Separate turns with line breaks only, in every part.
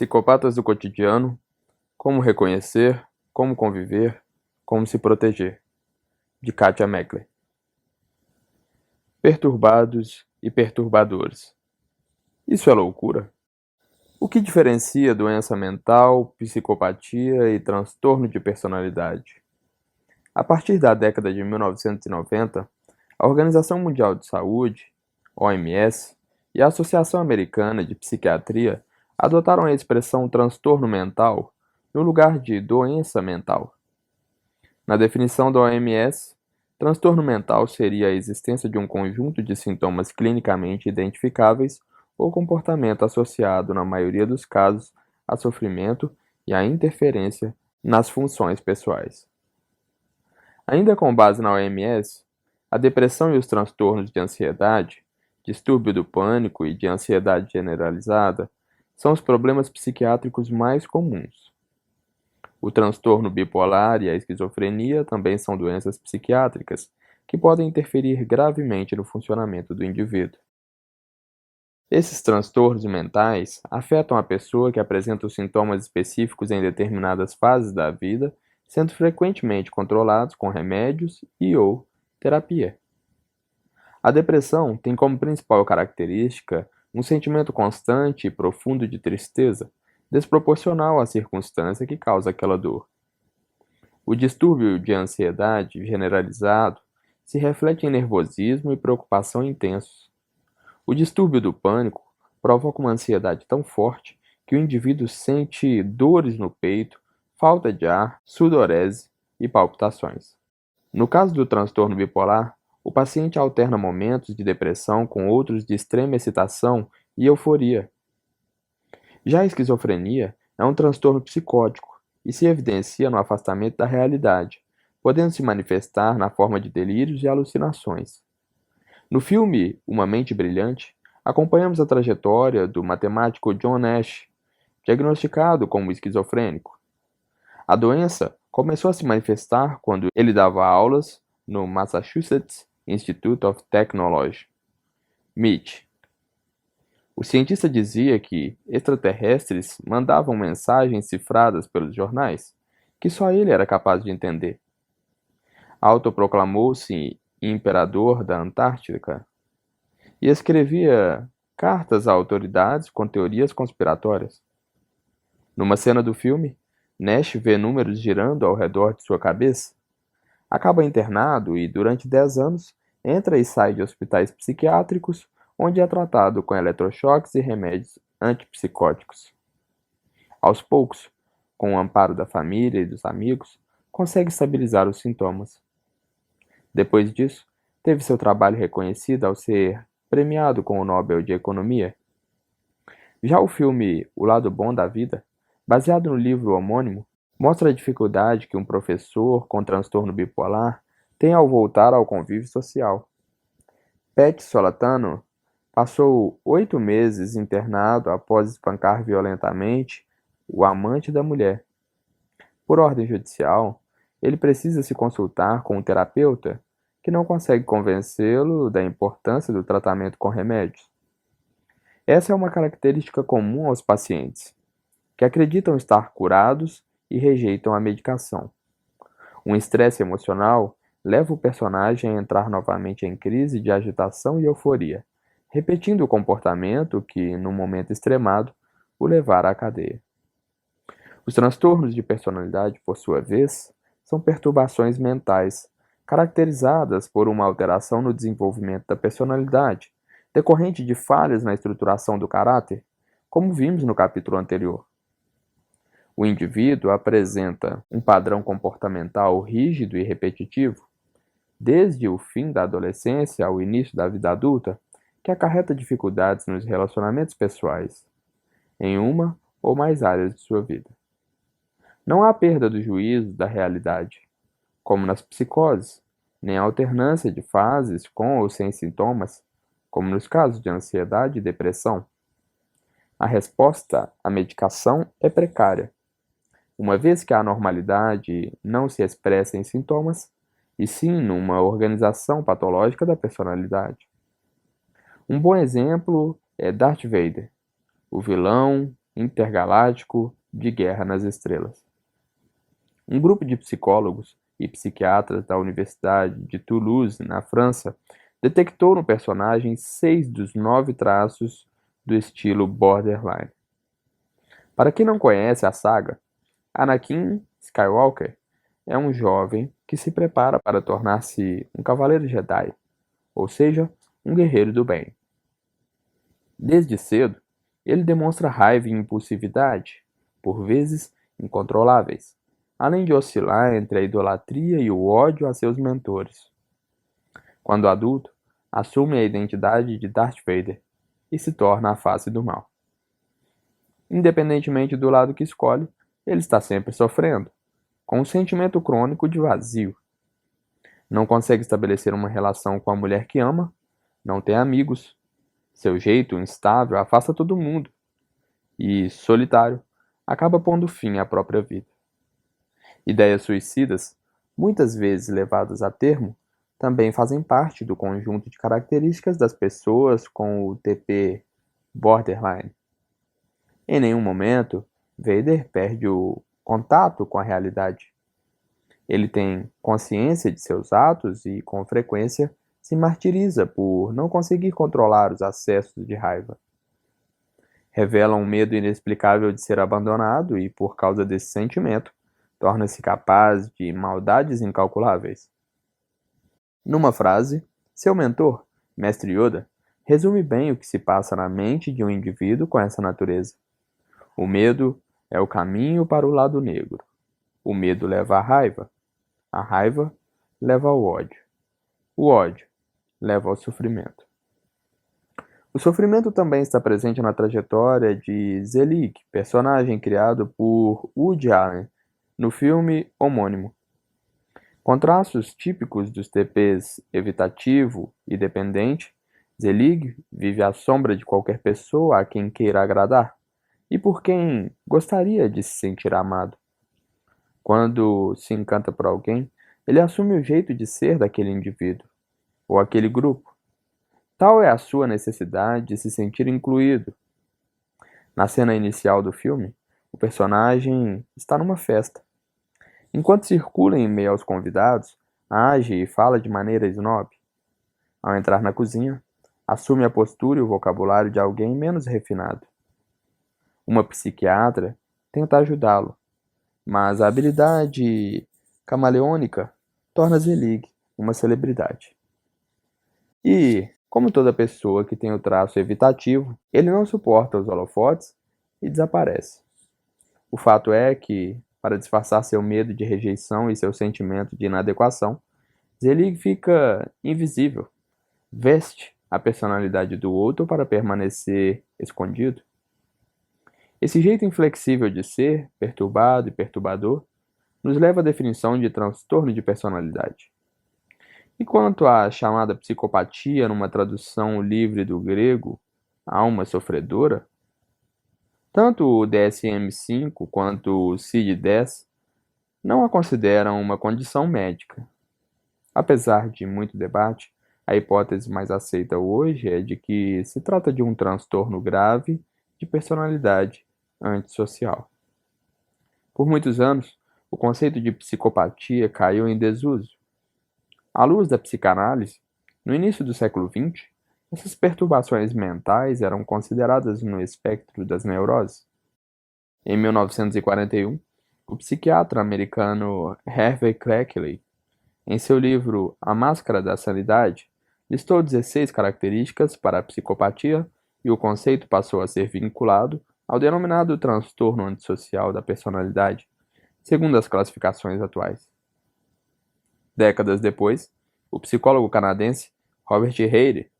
Psicopatas do cotidiano, como reconhecer, como conviver, como se proteger, de Katia Meckler. Perturbados e perturbadores. Isso é loucura? O que diferencia doença mental, psicopatia e transtorno de personalidade? A partir da década de 1990, a Organização Mundial de Saúde, OMS, e a Associação Americana de Psiquiatria adotaram a expressão transtorno mental no lugar de doença mental. Na definição da OMS, transtorno mental seria a existência de um conjunto de sintomas clinicamente identificáveis ou comportamento associado, na maioria dos casos, a sofrimento e a interferência nas funções pessoais. Ainda com base na OMS, a depressão e os transtornos de ansiedade, distúrbio do pânico e de ansiedade generalizada são os problemas psiquiátricos mais comuns. O transtorno bipolar e a esquizofrenia também são doenças psiquiátricas que podem interferir gravemente no funcionamento do indivíduo. Esses transtornos mentais afetam a pessoa que apresenta os sintomas específicos em determinadas fases da vida, sendo frequentemente controlados com remédios e/ou terapia. A depressão tem como principal característica um sentimento constante e profundo de tristeza, desproporcional à circunstância que causa aquela dor. O distúrbio de ansiedade generalizado se reflete em nervosismo e preocupação intensos. O distúrbio do pânico provoca uma ansiedade tão forte que o indivíduo sente dores no peito, falta de ar, sudorese e palpitações. No caso do transtorno bipolar, o paciente alterna momentos de depressão com outros de extrema excitação e euforia. Já a esquizofrenia é um transtorno psicótico e se evidencia no afastamento da realidade, podendo se manifestar na forma de delírios e alucinações. No filme Uma Mente Brilhante, acompanhamos a trajetória do matemático John Nash, diagnosticado como esquizofrênico. A doença começou a se manifestar quando ele dava aulas no Massachusetts Institute of Technology, MIT. O cientista dizia que extraterrestres mandavam mensagens cifradas pelos jornais, que só ele era capaz de entender. Autoproclamou-se imperador da Antártica e escrevia cartas a autoridades com teorias conspiratórias. Numa cena do filme, Nash vê números girando ao redor de sua cabeça. Acaba internado e, durante 10 anos, entra e sai de hospitais psiquiátricos, onde é tratado com eletrochoques e remédios antipsicóticos. Aos poucos, com o amparo da família e dos amigos, consegue estabilizar os sintomas. Depois disso, teve seu trabalho reconhecido ao ser premiado com o Nobel de Economia. Já o filme O Lado Bom da Vida, baseado no livro homônimo, mostra a dificuldade que um professor com transtorno bipolar tem ao voltar ao convívio social. Pat Solatano passou 8 meses internado após espancar violentamente o amante da mulher. Por ordem judicial, ele precisa se consultar com um terapeuta que não consegue convencê-lo da importância do tratamento com remédios. Essa é uma característica comum aos pacientes, que acreditam estar curados e rejeitam a medicação. Um estresse emocional leva o personagem a entrar novamente em crise de agitação e euforia, repetindo o comportamento que, num momento extremado, o levara à cadeia. Os transtornos de personalidade, por sua vez, são perturbações mentais, caracterizadas por uma alteração no desenvolvimento da personalidade, decorrente de falhas na estruturação do caráter, como vimos no capítulo anterior. O indivíduo apresenta um padrão comportamental rígido e repetitivo, desde o fim da adolescência ao início da vida adulta, que acarreta dificuldades nos relacionamentos pessoais, em uma ou mais áreas de sua vida. Não há perda do juízo da realidade, como nas psicoses, nem alternância de fases com ou sem sintomas, como nos casos de ansiedade e depressão. A resposta à medicação é precária, uma vez que a anormalidade não se expressa em sintomas, e sim numa organização patológica da personalidade. Um bom exemplo é Darth Vader, o vilão intergaláctico de Guerra nas Estrelas. Um grupo de psicólogos e psiquiatras da Universidade de Toulouse, na França, detectou no personagem 6 dos 9 traços do estilo borderline. Para quem não conhece a saga, Anakin Skywalker é um jovem que se prepara para tornar-se um cavaleiro Jedi, ou seja, um guerreiro do bem. Desde cedo, ele demonstra raiva e impulsividade, por vezes incontroláveis, além de oscilar entre a idolatria e o ódio a seus mentores. Quando adulto, assume a identidade de Darth Vader e se torna a face do mal. Independentemente do lado que escolhe, ele está sempre sofrendo, com um sentimento crônico de vazio. Não consegue estabelecer uma relação com a mulher que ama, não tem amigos, seu jeito instável afasta todo mundo e, solitário, acaba pondo fim à própria vida. Ideias suicidas, muitas vezes levadas a termo, também fazem parte do conjunto de características das pessoas com o TP borderline. Em nenhum momento, Vader perde o contato com a realidade. Ele tem consciência de seus atos e, com frequência, se martiriza por não conseguir controlar os acessos de raiva. Revela um medo inexplicável de ser abandonado e, por causa desse sentimento, torna-se capaz de maldades incalculáveis. Numa frase, seu mentor, Mestre Yoda, resume bem o que se passa na mente de um indivíduo com essa natureza. O medo é o caminho para o lado negro. O medo leva à raiva. A raiva leva ao ódio. O ódio leva ao sofrimento. O sofrimento também está presente na trajetória de Zelig, personagem criado por Woody Allen no filme homônimo. Com traços típicos dos TPs evitativo e dependente, Zelig vive à sombra de qualquer pessoa a quem queira agradar e por quem gostaria de se sentir amado. Quando se encanta por alguém, ele assume o jeito de ser daquele indivíduo ou aquele grupo. Tal é a sua necessidade de se sentir incluído. Na cena inicial do filme, o personagem está numa festa. Enquanto circula em meio aos convidados, age e fala de maneira snob. Ao entrar na cozinha, assume a postura e o vocabulário de alguém menos refinado. Uma psiquiatra tenta ajudá-lo, mas a habilidade camaleônica torna Zelig uma celebridade. E, como toda pessoa que tem o traço evitativo, ele não suporta os holofotes e desaparece. O fato é que, para disfarçar seu medo de rejeição e seu sentimento de inadequação, Zelig fica invisível, veste a personalidade do outro para permanecer escondido. Esse jeito inflexível de ser, perturbado e perturbador, nos leva à definição de transtorno de personalidade. E quanto à chamada psicopatia, numa tradução livre do grego, alma sofredora, tanto o DSM-5 quanto o CID-10 não a consideram uma condição médica. Apesar de muito debate, a hipótese mais aceita hoje é de que se trata de um transtorno grave de personalidade antissocial. Por muitos anos, o conceito de psicopatia caiu em desuso. À luz da psicanálise, no início do século XX, essas perturbações mentais eram consideradas no espectro das neuroses. Em 1941, o psiquiatra americano Harvey Cleckley, em seu livro A Máscara da Sanidade, listou 16 características para a psicopatia e o conceito passou a ser vinculado ao denominado transtorno antissocial da personalidade, segundo as classificações atuais. Décadas depois, o psicólogo canadense Robert Hare,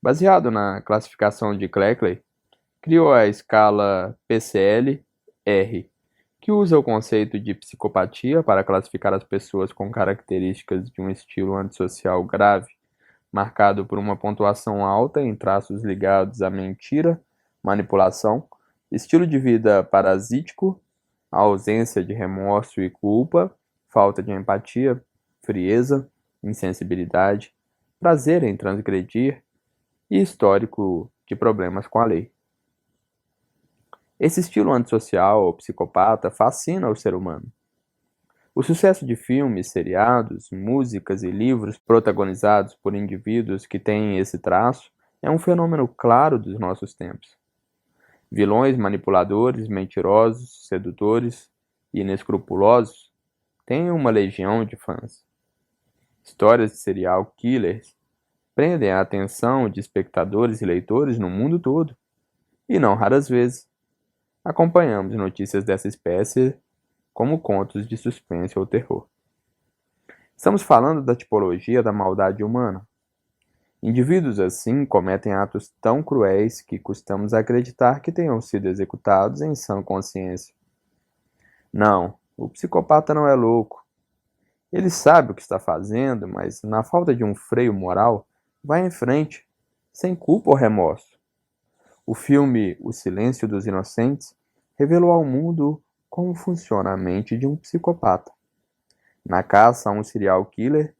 baseado na classificação de Cleckley, criou a escala PCL-R, que usa o conceito de psicopatia para classificar as pessoas com características de um estilo antissocial grave, marcado por uma pontuação alta em traços ligados à mentira, manipulação, estilo de vida parasítico, a ausência de remorso e culpa, falta de empatia, frieza, insensibilidade, prazer em transgredir e histórico de problemas com a lei. Esse estilo antissocial ou psicopata fascina o ser humano. O sucesso de filmes, seriados, músicas e livros protagonizados por indivíduos que têm esse traço é um fenômeno claro dos nossos tempos. Vilões manipuladores, mentirosos, sedutores e inescrupulosos têm uma legião de fãs. Histórias de serial killers prendem a atenção de espectadores e leitores no mundo todo, e não raras vezes acompanhamos notícias dessa espécie como contos de suspense ou terror. Estamos falando da tipologia da maldade humana. Indivíduos assim cometem atos tão cruéis que custamos acreditar que tenham sido executados em sã consciência. Não, o psicopata não é louco. Ele sabe o que está fazendo, mas, na falta de um freio moral, vai em frente, sem culpa ou remorso. O filme O Silêncio dos Inocentes revelou ao mundo como funciona a mente de um psicopata. Na caça a um serial killer,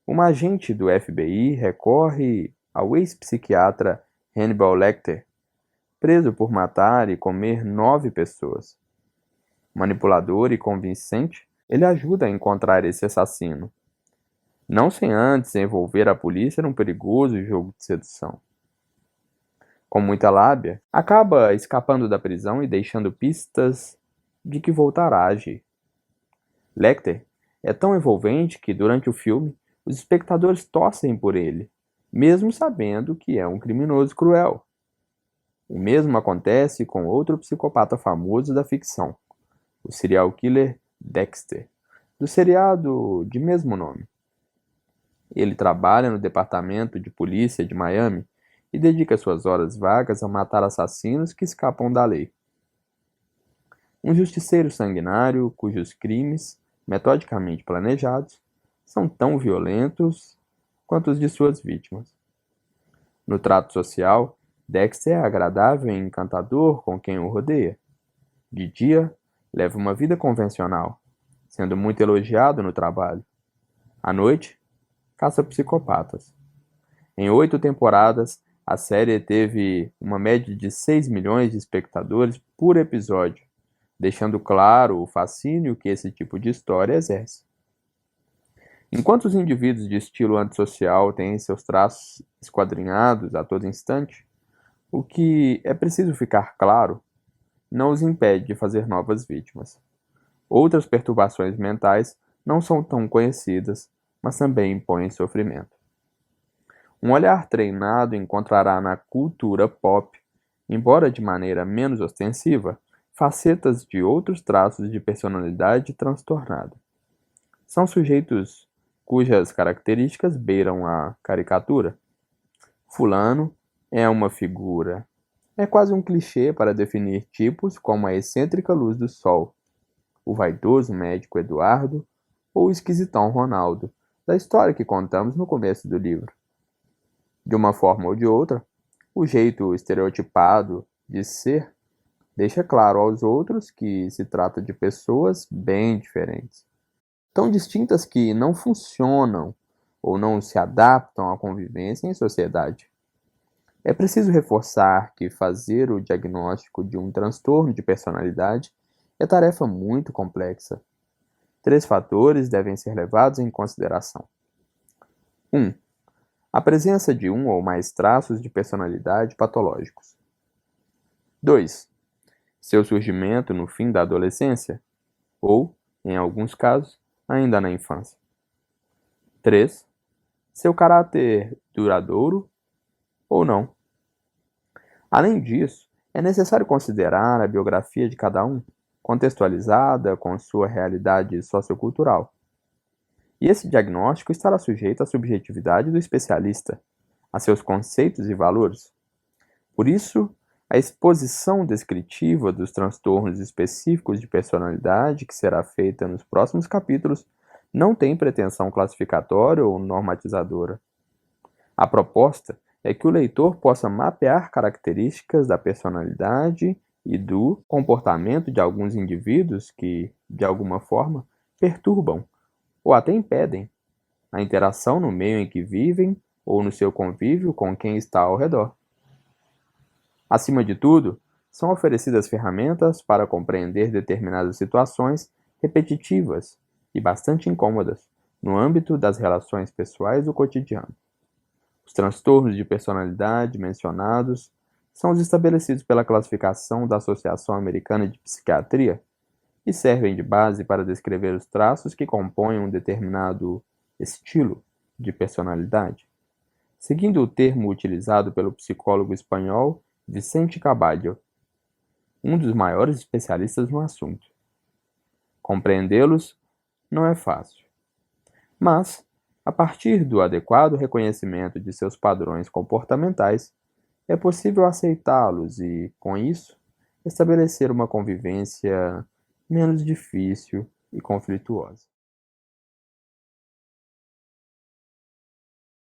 uma agente do FBI recorre ao ex-psiquiatra Hannibal Lecter, preso por matar e comer 9 pessoas. Manipulador e convincente, ele ajuda a encontrar esse assassino, não sem antes envolver a polícia num perigoso jogo de sedução. Com muita lábia, acaba escapando da prisão e deixando pistas de que voltará a agir. Lecter é tão envolvente que, durante o filme, os espectadores torcem por ele, mesmo sabendo que é um criminoso cruel. O mesmo acontece com outro psicopata famoso da ficção, o serial killer Dexter, do seriado de mesmo nome. Ele trabalha no departamento de polícia de Miami e dedica suas horas vagas a matar assassinos que escapam da lei. Um justiceiro sanguinário cujos crimes, metodicamente planejados, são tão violentos quanto os de suas vítimas. No trato social, Dexter é agradável e encantador com quem o rodeia. De dia, leva uma vida convencional, sendo muito elogiado no trabalho. À noite, caça psicopatas. Em 8 temporadas, a série teve uma média de 6 milhões de espectadores por episódio, deixando claro o fascínio que esse tipo de história exerce. Enquanto os indivíduos de estilo antissocial têm seus traços esquadrinhados a todo instante, o que é preciso ficar claro não os impede de fazer novas vítimas. Outras perturbações mentais não são tão conhecidas, mas também impõem sofrimento. Um olhar treinado encontrará na cultura pop, embora de maneira menos ostensiva, facetas de outros traços de personalidade transtornada. São sujeitos cujas características beiram a caricatura. Fulano é uma figura. É quase um clichê para definir tipos como a excêntrica luz do sol, o vaidoso médico Eduardo ou o esquisitão Ronaldo, da história que contamos no começo do livro. De uma forma ou de outra, o jeito estereotipado de ser deixa claro aos outros que se trata de pessoas bem diferentes, tão distintas que não funcionam ou não se adaptam à convivência em sociedade. É preciso reforçar que fazer o diagnóstico de um transtorno de personalidade é tarefa muito complexa. 3 fatores devem ser levados em consideração. 1. A presença de um ou mais traços de personalidade patológicos. 2. Seu surgimento no fim da adolescência, ou, em alguns casos, ainda na infância. 3. Seu caráter duradouro ou não. Além disso, é necessário considerar a biografia de cada um, contextualizada com sua realidade sociocultural. E esse diagnóstico estará sujeito à subjetividade do especialista, a seus conceitos e valores. Por isso, a exposição descritiva dos transtornos específicos de personalidade que será feita nos próximos capítulos não tem pretensão classificatória ou normatizadora. A proposta é que o leitor possa mapear características da personalidade e do comportamento de alguns indivíduos que, de alguma forma, perturbam ou até impedem a interação no meio em que vivem ou no seu convívio com quem está ao redor. Acima de tudo, são oferecidas ferramentas para compreender determinadas situações repetitivas e bastante incômodas no âmbito das relações pessoais do cotidiano. Os transtornos de personalidade mencionados são os estabelecidos pela classificação da Associação Americana de Psiquiatria e servem de base para descrever os traços que compõem um determinado estilo de personalidade, seguindo o termo utilizado pelo psicólogo espanhol Vicente Caballo, um dos maiores especialistas no assunto. Compreendê-los não é fácil, mas, a partir do adequado reconhecimento de seus padrões comportamentais, é possível aceitá-los e, com isso, estabelecer uma convivência menos difícil e conflituosa.